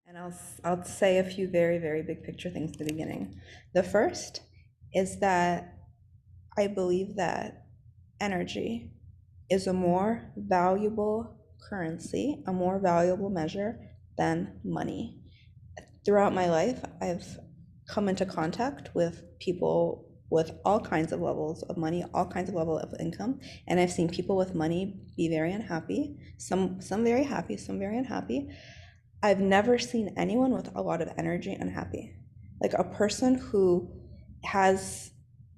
And I'll say a few very, very big picture things at the beginning. The first is that I believe that energy is a more valuable currency, a more valuable measure than money. Throughout my life, I've come into contact with people with all kinds of levels of money, all kinds of levels of income, and I've seen people with money be very unhappy, some very happy, some very unhappy. I've never seen anyone with a lot of energy unhappy. Like a person who has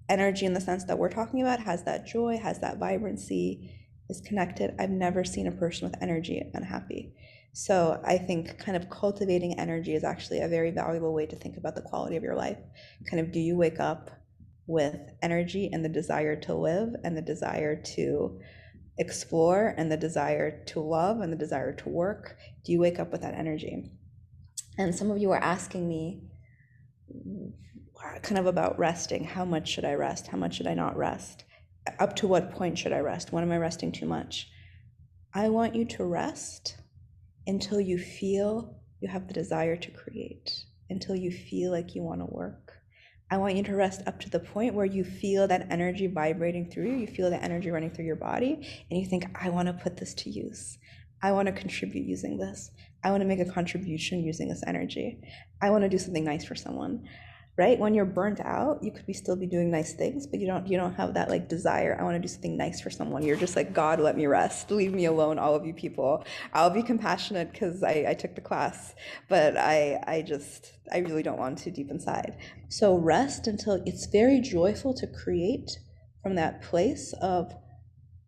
energy in the sense that we're talking about, has that joy, has that vibrancy, is connected. I've never seen a person with energy unhappy. So I think kind of cultivating energy is actually a very valuable way to think about the quality of your life. Kind of, do you wake up with energy and the desire to live and the desire to explore and the desire to love and the desire to work? Do you wake up with that energy? And some of you are asking me kind of about resting. How much should I rest? How much should I not rest? Up to what point should I rest? When am I resting too much? I want you to rest until you feel you have the desire to create, until you feel like you want to work. I want you to rest up to the point where you feel that energy vibrating through you, you feel that energy running through your body, and you think, I want to put this to use. I want to contribute using this. I want to make a contribution using this energy. I want to do something nice for someone, right? When you're burnt out, you could still be doing nice things, but you don't have that like desire. I want to do something nice for someone. You're just like, God, let me rest. Leave me alone, all of you people. I'll be compassionate because I took the class, but I really don't want to deep inside. So rest until it's very joyful to create from that place of,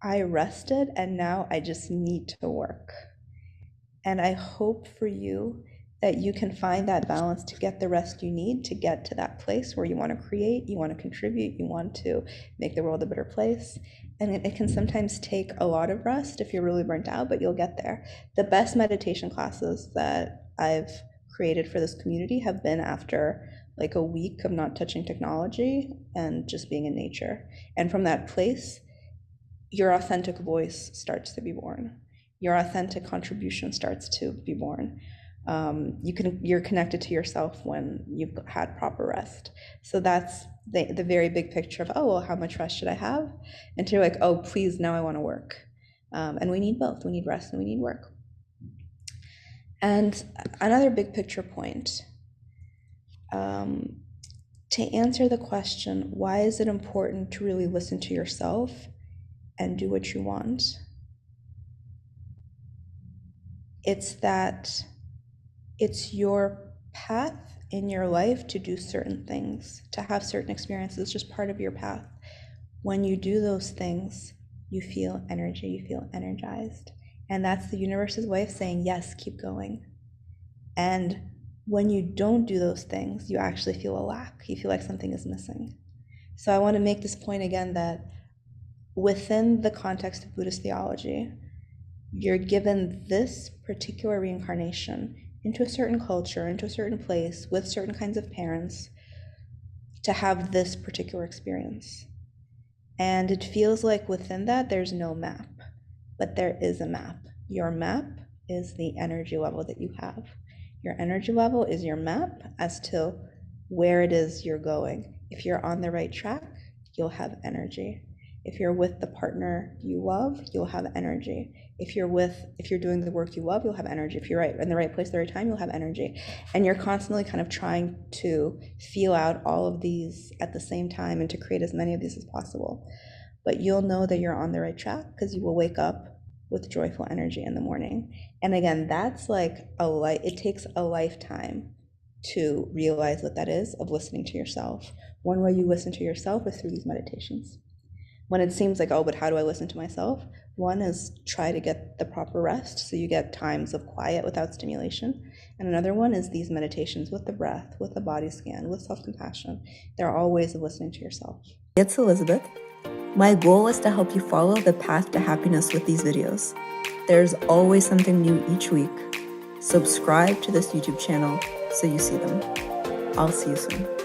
I rested and now I just need to work. And I hope for you that you can find that balance to get the rest you need to get to that place where you want to create, you want to contribute, you want to make the world a better place. And it can sometimes take a lot of rest if you're really burnt out, but you'll get there. The best meditation classes that I've created for this community have been after like a week of not touching technology and just being in nature. And from that place, your authentic voice starts to be born. Your authentic contribution starts to be born. You're connected to yourself when you've had proper rest. So that's the very big picture of, oh, well, how much rest should I have? And you're like, oh, please, now I want to work. And we need both. We need rest and we need work. And another big picture point, to answer the question, why is it important to really listen to yourself and do what you want? It's that it's your path in your life to do certain things, to have certain experiences, just part of your path. When you do those things, you feel energy, you feel energized. And that's the universe's way of saying, yes, keep going. And when you don't do those things, you actually feel a lack. You feel like something is missing. So I want to make this point again that within the context of Buddhist theology, you're given this particular reincarnation into a certain culture, into a certain place, with certain kinds of parents, to have this particular experience. And it feels like within that, there's no map, but there is a map. Your map is the energy level that you have. Your energy level is your map as to where it is you're going. If you're on the right track, you'll have energy. If you're with the partner you love, you'll have energy. If you're doing the work you love, you'll have energy. If you're in the right place at the right time, you'll have energy. And you're constantly kind of trying to feel out all of these at the same time and to create as many of these as possible. But you'll know that you're on the right track because you will wake up with joyful energy in the morning. And again, that's like it takes a lifetime to realize what that is, of listening to yourself. One way you listen to yourself is through these meditations. When it seems like, oh, but how do I listen to myself? One is try to get the proper rest, so you get times of quiet without stimulation. And another one is these meditations with the breath, with the body scan, with self-compassion. They're all ways of listening to yourself. It's Elizabeth. My goal is to help you follow the path to happiness with these videos. There's always something new each week. Subscribe to this YouTube channel so you see them. I'll see you soon.